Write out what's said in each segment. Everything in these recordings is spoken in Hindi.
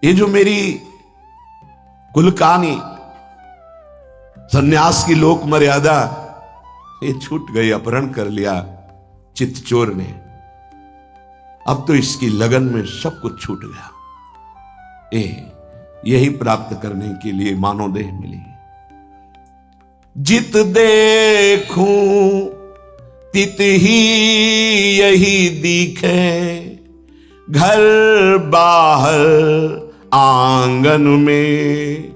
ये जो मेरी कुलकानी सन्यास की लोक मर्यादा ये छूट गई, अपहरण कर लिया चित्तचोर ने। अब तो इसकी लगन में सब कुछ छूट गया। यही प्राप्त करने के लिए मानव देह मिली। जित देखूं तित ही यही दिखे, घर बाहर आंगन में,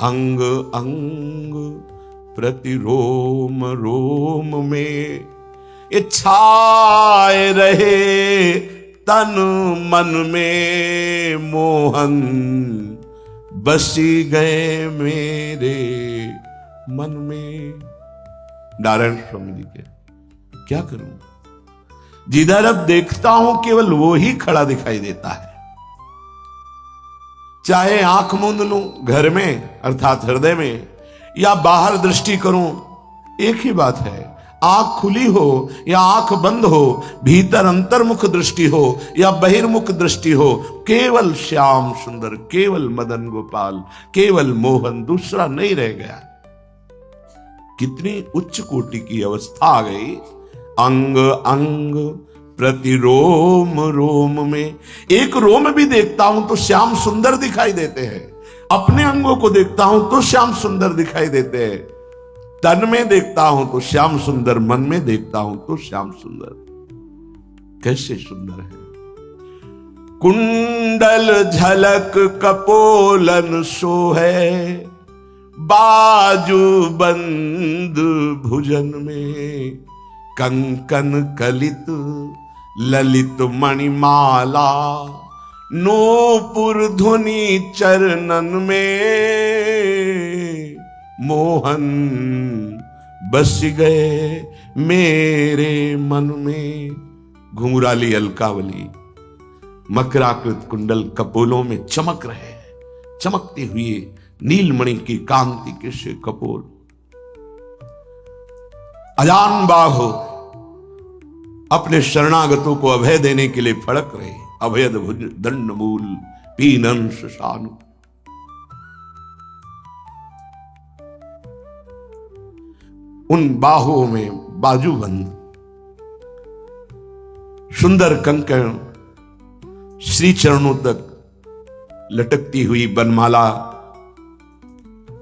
अंग अंग प्रति रोम रोम में, ये छाए रहे तन मन में, मोहन बसी गए मेरे मन में। नारायण स्वामी जी के क्या करूं, जिधर अब देखता हूं केवल वो ही खड़ा दिखाई देता है। चाहे आंख मूंद लूं घर में अर्थात हृदय में, या बाहर दृष्टि करूं, एक ही बात है। आंख खुली हो या आंख बंद हो, भीतर अंतर्मुख दृष्टि हो या बहिर्मुख दृष्टि हो, केवल श्याम सुंदर, केवल मदन गोपाल, केवल मोहन, दूसरा नहीं रह गया। कितनी उच्च कोटि की अवस्था आ गई। अंग अंग प्रति रोम रोम में, एक रोम भी देखता हूं तो श्याम सुंदर दिखाई देते हैं। अपने अंगों को देखता हूं तो श्याम सुंदर दिखाई देते हैं। तन में देखता हूं तो श्याम सुंदर, मन में देखता हूं तो श्याम सुंदर। कैसे सुंदर है। कुंडल झलक कपोलन सोहे, बाजू बंद भुजन में, कंकन कलित ललित मणिमाला, नूपुर धुनि चरणन में, मोहन बस गए मेरे मन में। घुंघराली अलकावली, मकराकृत कुंडल कपोलों में चमक रहे, चमकते हुए नीलमणि की कांति के से कपोल। अजान बाहो अपने शरणागतों को अभय देने के लिए फड़क रहे, अभयद भुज दंड मूल पीनन शानु। उन बाहों में बाजूबंद, सुंदर कंकण, श्री चरणों तक लटकती हुई बनमाला,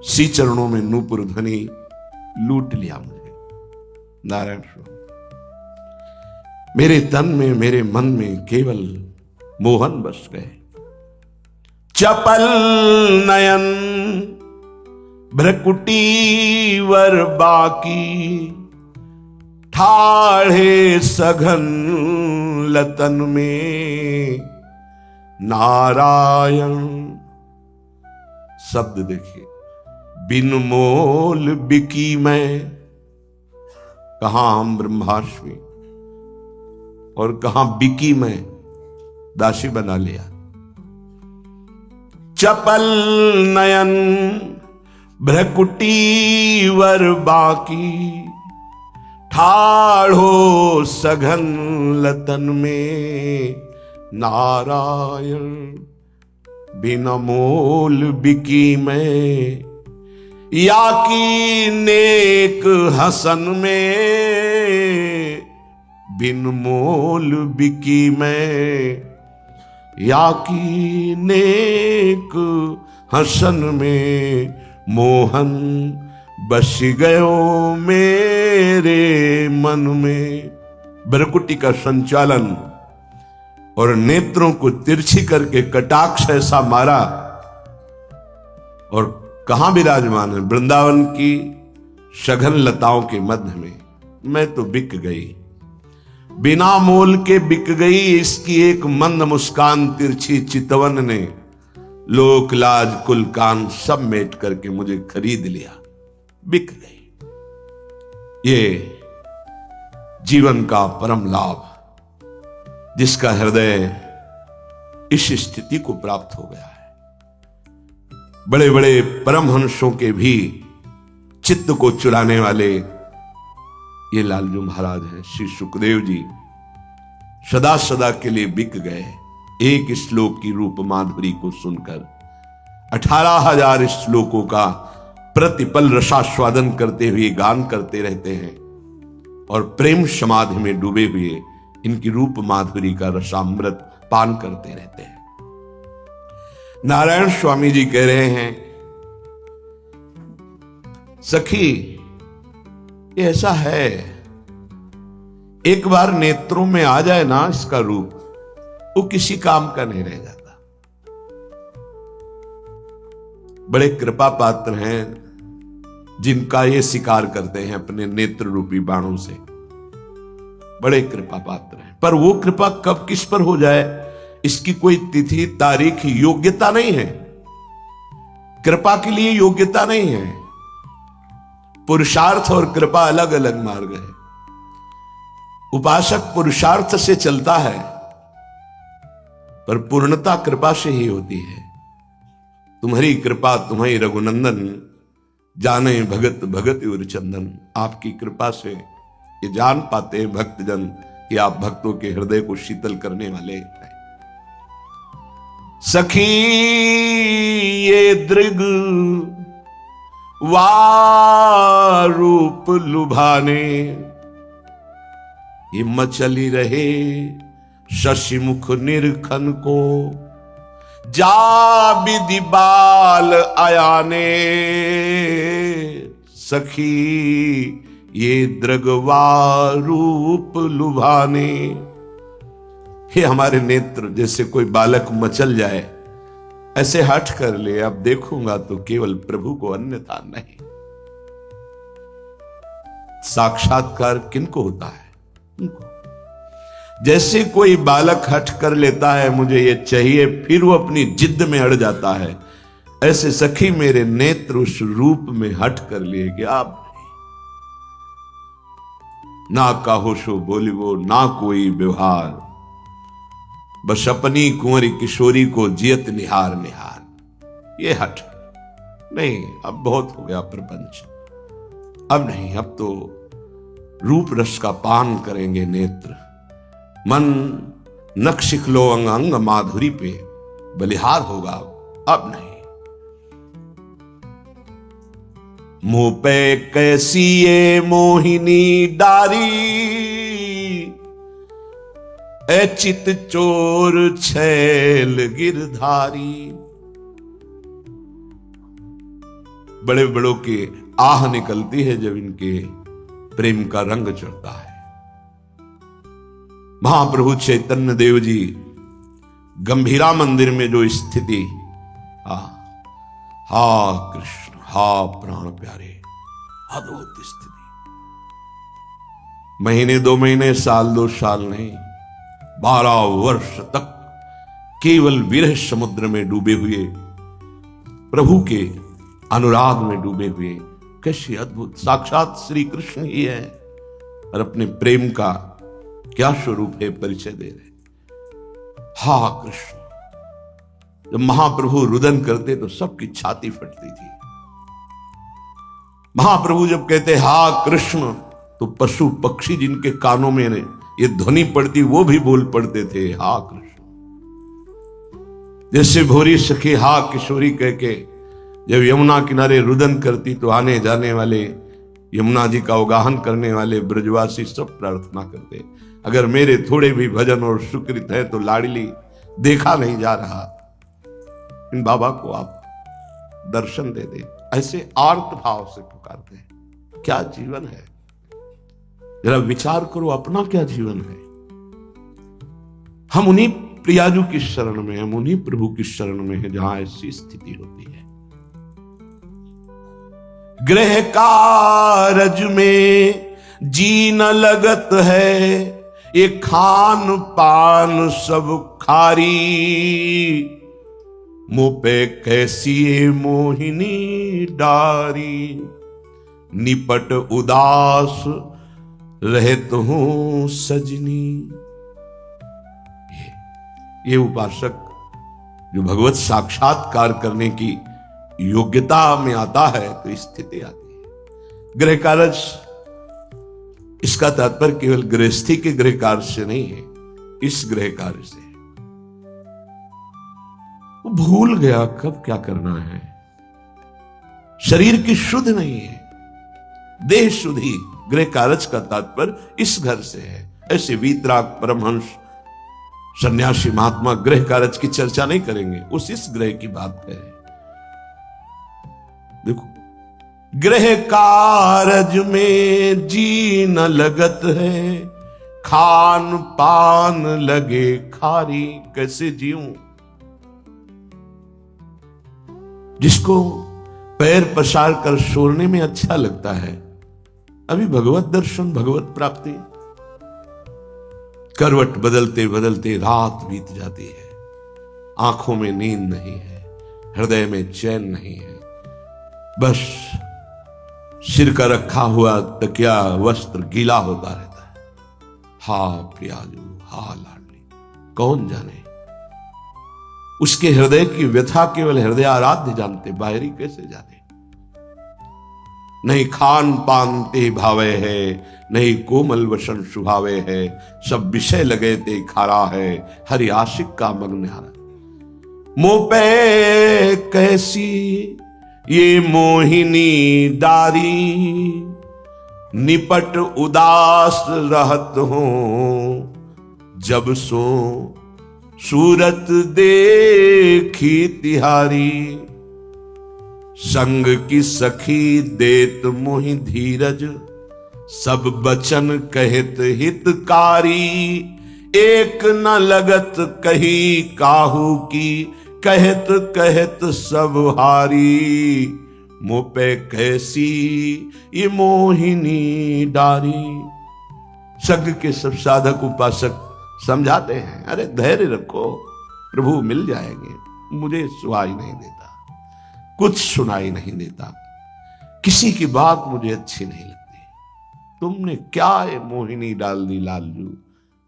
श्री चरणों में नूपुर ध्वनि, लूट लिया मुझे। नारायण स्वामी, मेरे तन में मेरे मन में केवल मोहन बस गए। चपल नयन भ्रकुटी वर बाकी, ठाढ़े सघन लतन में, नारायण। शब्द देखिए, बिन मोल बिकी मैं, कहां हम ब्रह्माश्वी और कहां बिकी मैं, दासी बना लिया। चपल नयन भ्रकुटी वर बाकी, ठाढ़ो सघन लतन में, नारायण। बिना मोल बिकी मैं, या की नेक हसन में, बिन मोल बिकी मैं, या की नेक हसन में, मोहन बस गयो मेरे मन में। भ्रकुटी का संचालन और नेत्रों को तिरछी करके कटाक्ष ऐसा मारा, और कहां विराजमान है, वृंदावन की सघन लताओं के मध्य में। मैं तो बिक गई, बिना मोल के बिक गई। इसकी एक मंद मुस्कान तिरछी चितवन ने लोक लाज कुल कान सब मेट करके मुझे खरीद लिया, बिक गई। ये जीवन का परम लाभ, जिसका हृदय इस स्थिति को प्राप्त हो गया है। बड़े बड़े परमहंसों के भी चित्त को चुराने वाले ये लालजू महाराज हैं। श्री सुखदेव जी सदा सदा के लिए बिक गए, एक श्लोक की रूप माधुरी को सुनकर 18,000 श्लोकों का प्रतिपल रसास्वादन करते हुए गान करते रहते हैं और प्रेम समाधि में डूबे हुए इनकी रूप माधुरी का रसामृत पान करते रहते हैं। नारायण स्वामी जी कह रहे हैं, सखी ये ऐसा है, एक बार नेत्रों में आ जाए ना इसका रूप, वो किसी काम का नहीं रह जाता। बड़े कृपा पात्र हैं जिनका ये शिकार करते हैं अपने नेत्र रूपी बाणों से, बड़े कृपा पात्र हैं। पर वो कृपा कब किस पर हो जाए इसकी कोई तिथि तारीख योग्यता नहीं है। कृपा के लिए योग्यता नहीं है। पुरुषार्थ और कृपा अलग अलग मार्ग है। उपासक पुरुषार्थ से चलता है पर पूर्णता कृपा से ही होती है। तुम्हारी कृपा तुम्हारी रघुनंदन, जाने भगत भगत उर चंदन। आपकी कृपा से ये जान पाते हैं भक्तजन कि आप भक्तों के हृदय को शीतल करने वाले हैं। सखी ये दृग वारूप लुभाने, ये मचली रहे शशिमुख निरखन को, जा विधि बाल आयाने। सखी ये दृगवारूप लुभाने, हे हमारे नेत्र जैसे कोई बालक मचल जाए ऐसे हट कर ले, अब देखूंगा तो केवल प्रभु को, अन्यथा नहीं। साक्षात्कार किनको होता है? उनको। जैसे कोई बालक हट कर लेता है मुझे ये चाहिए, फिर वो अपनी जिद में अड़ जाता है, ऐसे सखी मेरे नेत्र उस रूप में हट कर लिए कि आप ना काहो सो बोलिवो ना कोई व्यवहार, बस अपनी कुंवरी किशोरी को जियत निहार निहार। ये हट नहीं, अब बहुत हो गया प्रपंच, अब नहीं, अब तो रूप रस का पान करेंगे नेत्र। मन नक्शिख लो अंग अंग माधुरी पे बलिहार होगा, अब नहीं। मुंह पे कैसी ये मोहिनी डारी, ए चित चोर छैल गिरधारी। बड़े बड़ों की आह निकलती है जब इनके प्रेम का रंग चढ़ता है। महाप्रभु चैतन्य देव जी गंभीरा मंदिर में जो स्थिति, हा कृष्ण हा प्राण प्यारे, अद्भुत स्थिति। महीने 2 महीने साल 2 साल नहीं, 12 वर्ष तक केवल विरह समुद्र में डूबे हुए, प्रभु के अनुराग में डूबे हुए, कैसी अद्भुत साक्षात श्री कृष्ण ही है और अपने प्रेम का क्या स्वरूप है परिचय दे रहे। हा कृष्ण, जब महाप्रभु रुदन करते तो सबकी छाती फटती थी। महाप्रभु जब कहते हा कृष्ण तो पशु पक्षी जिनके कानों में ये ध्वनि पड़ती वो भी बोल पड़ते थे हा कृष्ण। जैसे भोरी सखी हा किशोरी कह के जब यमुना किनारे रुदन करती तो आने जाने वाले, यमुना जी का अवगाहन करने वाले ब्रजवासी सब प्रार्थना करते, अगर मेरे थोड़े भी भजन और सुकृत है तो लाडली देखा नहीं जा रहा, इन बाबा को आप दर्शन दे दे। ऐसे आर्त भाव से पुकारते हैं। क्या जीवन है, जरा विचार करो अपना क्या जीवन है। हम उन्हीं प्रियाजू की शरण में, हम उन्हीं प्रभु की शरण में है जहां ऐसी स्थिति होती है। गृह कारज में जी न लगत है, ये खान पान सब खारी। मुंह पे कैसी ये मोहिनी डारी, निपट उदास रहत हूं सजनी। ये उपासक जो भगवत साक्षात्कार करने की योग्यता में आता है तो स्थिति आती है। गृह कार्य, इसका तात्पर्य केवल गृहस्थी के गृह कार्य से नहीं है, इस गृह कार्य से वो भूल गया कब क्या करना है। शरीर की शुद्ध नहीं है, देह शुद्धि। गृह कारज का तात्पर्य इस घर से है। ऐसे वीतराग परमहंस सन्यासी महात्मा गृह कारज की चर्चा नहीं करेंगे, उस इस ग्रह की बात करें। देखो, गृह कारज में जी न लगत है, खान पान लगे खारी, कैसे जीऊं। जिसको पैर पसार कर सोने में अच्छा लगता है, अभी भगवत दर्शन भगवत प्राप्ति, करवट बदलते बदलते रात बीत जाती है, आंखों में नींद नहीं है, हृदय में चैन नहीं है, बस सिर का रखा हुआ तकिया वस्त्र गीला होता रहता है। हा प्रियाजू, हा लाडली, कौन जाने उसके हृदय की व्यथा केवल हृदय आराध्य जानते, बाहरी कैसे जाने। नहीं खान पान ते भावे है, नहीं कोमल वसन सुभावे है, सब विषय लगे ते खारा है, हरि आशिक का मग्न हारा। मोह पे कैसी ये मोहिनी डारी, निपट उदास रहत हो, जब सो सूरत देखी तिहारी। संग की सखी देत मोहि धीरज, सब बचन कहत हितकारी। एक न लगत कही काहू की, कहत कहत सब हारी। मुँह पे कैसी ये मोहिनी डारी। संग के सब साधक उपासक समझाते हैं, अरे धैर्य रखो, प्रभु मिल जाएंगे। मुझे सुनाई नहीं देता, कुछ सुनाई नहीं देता, किसी की बात मुझे अच्छी नहीं लगती। तुमने क्या ये मोहिनी डाल दी लालजू,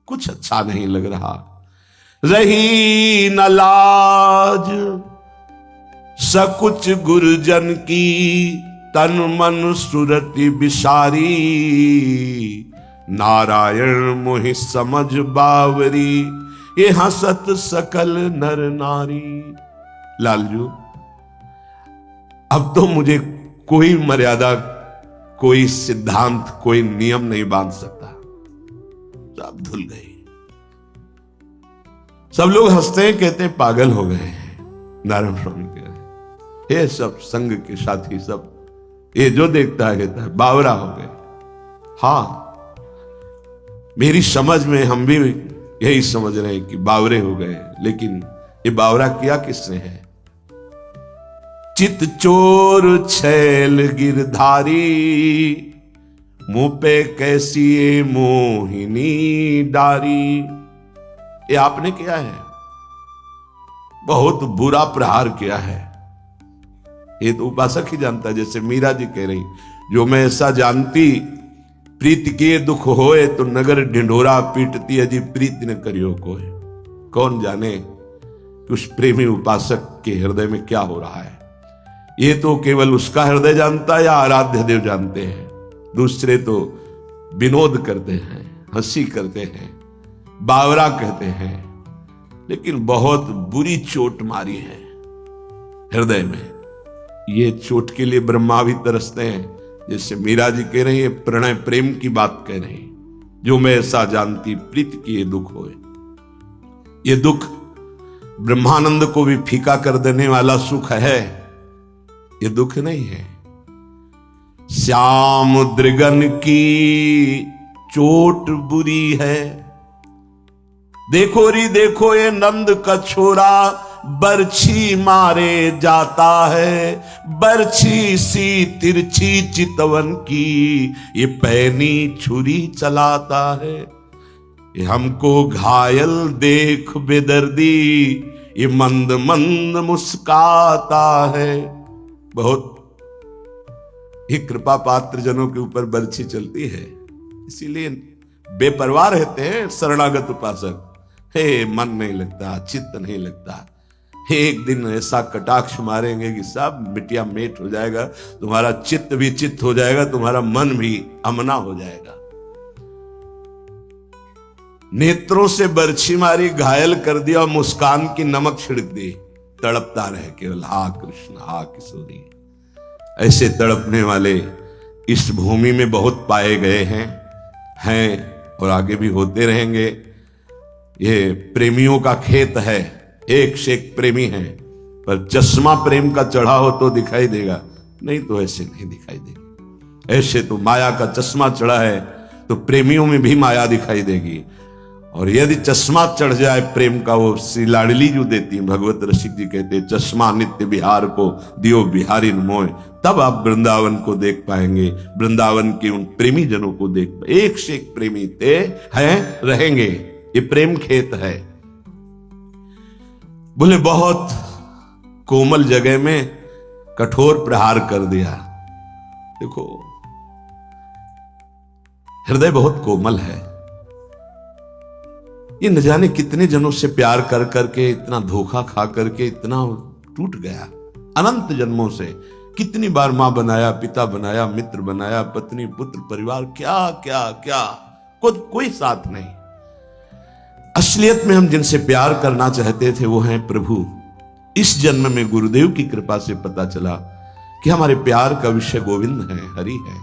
कुछ अच्छा नहीं लग रहा। रही न लाज सकुच गुरुजन की, तन मन सुरति बिसारी। नारायण मोहि समझ बावरी, ये हंसत सकल नर नारी। लालजू, अब तो मुझे कोई मर्यादा, कोई सिद्धांत, कोई नियम नहीं बांध सकता। सब धुल गए। सब लोग हंसते हैं, कहते हैं पागल हो गए हैं। नारायण स्वामी कह रहे, ये सब संग के साथी सब, ये जो देखता है कहता है बावरा हो गए। हाँ, मेरी समझ में हम भी यही समझ रहे हैं कि बावरे हो गए, लेकिन ये बावरा किया किसने है? चित चोर छैल गिरधारी, मुंह पे कैसी ये मोहिनी डारी। ये आपने किया है, बहुत बुरा प्रहार किया है। ये तो उपासक ही जानता है। जैसे मीरा जी कह रही, जो मैं ऐसा जानती, प्रीत के दुख होए तो नगर ढिंढोरा पीटती, अजी प्रीत न करियो कोई। कौन जाने कि उस प्रेमी उपासक के हृदय में क्या हो रहा है। ये तो केवल उसका हृदय जानता है या आराध्य देव जानते हैं। दूसरे तो विनोद करते हैं, हंसी करते हैं, बावरा कहते हैं, लेकिन बहुत बुरी चोट मारी है हृदय में। ये चोट के लिए ब्रह्मा भी तरसते हैं। जैसे मीरा जी कह रही है, प्रणय प्रेम की बात कह रही, जो मैं ऐसा जानती, प्रीत की ये दुख होए। ये दुख ब्रह्मानंद को भी फीका कर देने वाला सुख है, ये दुख नहीं है। श्याम दृगन की चोट बुरी है, देखो री देखो ये नंद का छोरा बरछी मारे जाता है। बरछी सी तिरछी चितवन की, ये पैनी छुरी चलाता है। ये हमको घायल देख बेदर्दी, ये मंद मंद मुस्काता है। बहुत ही कृपा पात्र जनों के ऊपर बरछी चलती है, इसीलिए बेपरवाह रहते हैं शरणागत उपासक। हे मन नहीं लगता, चित्त नहीं लगता। एक दिन ऐसा कटाक्ष मारेंगे कि सब मिटिया मेट हो जाएगा, तुम्हारा चित्त भी चित्त हो जाएगा, तुम्हारा मन भी अमना हो जाएगा। नेत्रों से बरछी मारी, घायल कर दिया और मुस्कान की नमक छिड़क दी। तड़पता रहे केवल, हा कृष्ण हा किशोरी। ऐसे तड़पने वाले इस भूमि में बहुत पाए गए हैं और आगे भी होते रहेंगे। ये प्रेमियों का खेत है, एक से एक प्रेमी है, पर चश्मा प्रेम का चढ़ा हो तो दिखाई देगा, नहीं तो ऐसे नहीं दिखाई देगी। ऐसे तो माया का चश्मा चढ़ा है तो प्रेमियों में भी माया दिखाई देगी। और यदि चश्मा चढ़ जाए प्रेम का, वो श्री लाडली जो देती है, भगवत रसिक जी कहते हैं, चश्मा नित्य बिहार को दियो बिहारी मोय, तब आप वृंदावन को देख पाएंगे, वृंदावन के उन प्रेमी जनों को देख पाएंगे। एक से एक प्रेमी थे, हैं, रहेंगे। ये प्रेम खेत है। बोले बहुत कोमल जगह में कठोर प्रहार कर दिया। देखो हृदय बहुत कोमल है। ये न जाने कितने जनों से प्यार कर करके, इतना धोखा खा करके इतना टूट गया। अनंत जन्मों से कितनी बार मां बनाया, पिता बनाया, मित्र बनाया, पत्नी पुत्र परिवार, क्या क्या क्या, कोई साथ नहीं। असलियत में हम जिनसे प्यार करना चाहते थे वो हैं प्रभु। इस जन्म में गुरुदेव की कृपा से पता चला कि हमारे प्यार का विषय गोविंद है, हरि है।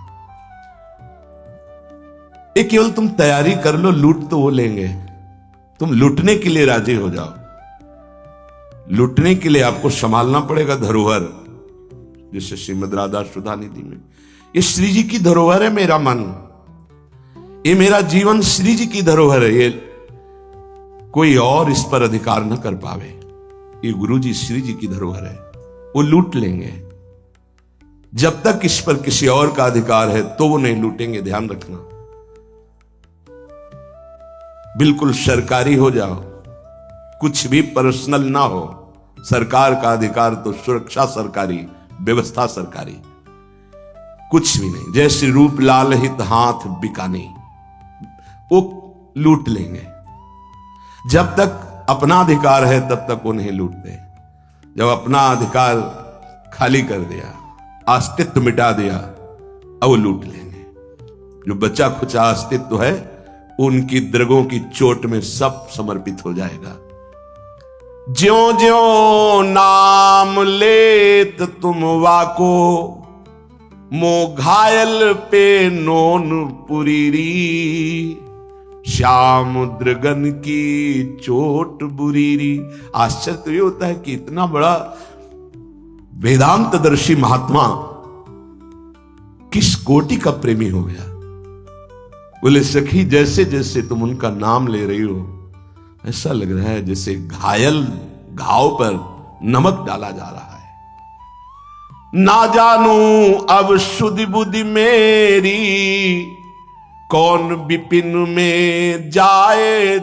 एक केवल तुम तैयारी कर लो, लूट तो वो लेंगे, तुम लूटने के लिए राजी हो जाओ। लूटने के लिए आपको संभालना पड़ेगा धरोहर, जैसे श्रीमद राधा सुधा निधि में, ये श्री जी की धरोहर है मेरा मन, ये मेरा जीवन श्री जी की धरोहर है, ये कोई और इस पर अधिकार न कर पावे। ये गुरु जी श्री जी की धरोहर है, वो लूट लेंगे। जब तक इस पर किसी और का अधिकार है तो वो नहीं लूटेंगे, ध्यान रखना। बिल्कुल सरकारी हो जाओ, कुछ भी पर्सनल ना हो। सरकार का अधिकार तो सुरक्षा सरकारी, व्यवस्था सरकारी, कुछ भी नहीं। जैसे रूप लाल हित हाथ बिकानी, वो लूट लेंगे। जब तक अपना अधिकार है तब तक वो नहीं लूटते। जब अपना अधिकार खाली कर दिया, अस्तित्व मिटा दिया, अब वो लूट लेंगे। जो बचा खुचा अस्तित्व है उनकी दरगों की चोट में सब समर्पित हो जाएगा। ज्यों ज्यों नाम लेत तुम वाको, मो घायल पे नोन पुरीरी, श्याम द्रगन की चोट बुरीरी। आश्चर्य तो ये होता है कि इतना बड़ा वेदांतदर्शी महात्मा किस कोटि का प्रेमी हो गया। बोले सखी जैसे जैसे तुम उनका नाम ले रही हो, ऐसा लग रहा है जैसे घायल घाव पर नमक डाला जा रहा है। ना जानू अब सुधि बुद्धि मेरी, कौन विपिन में जाए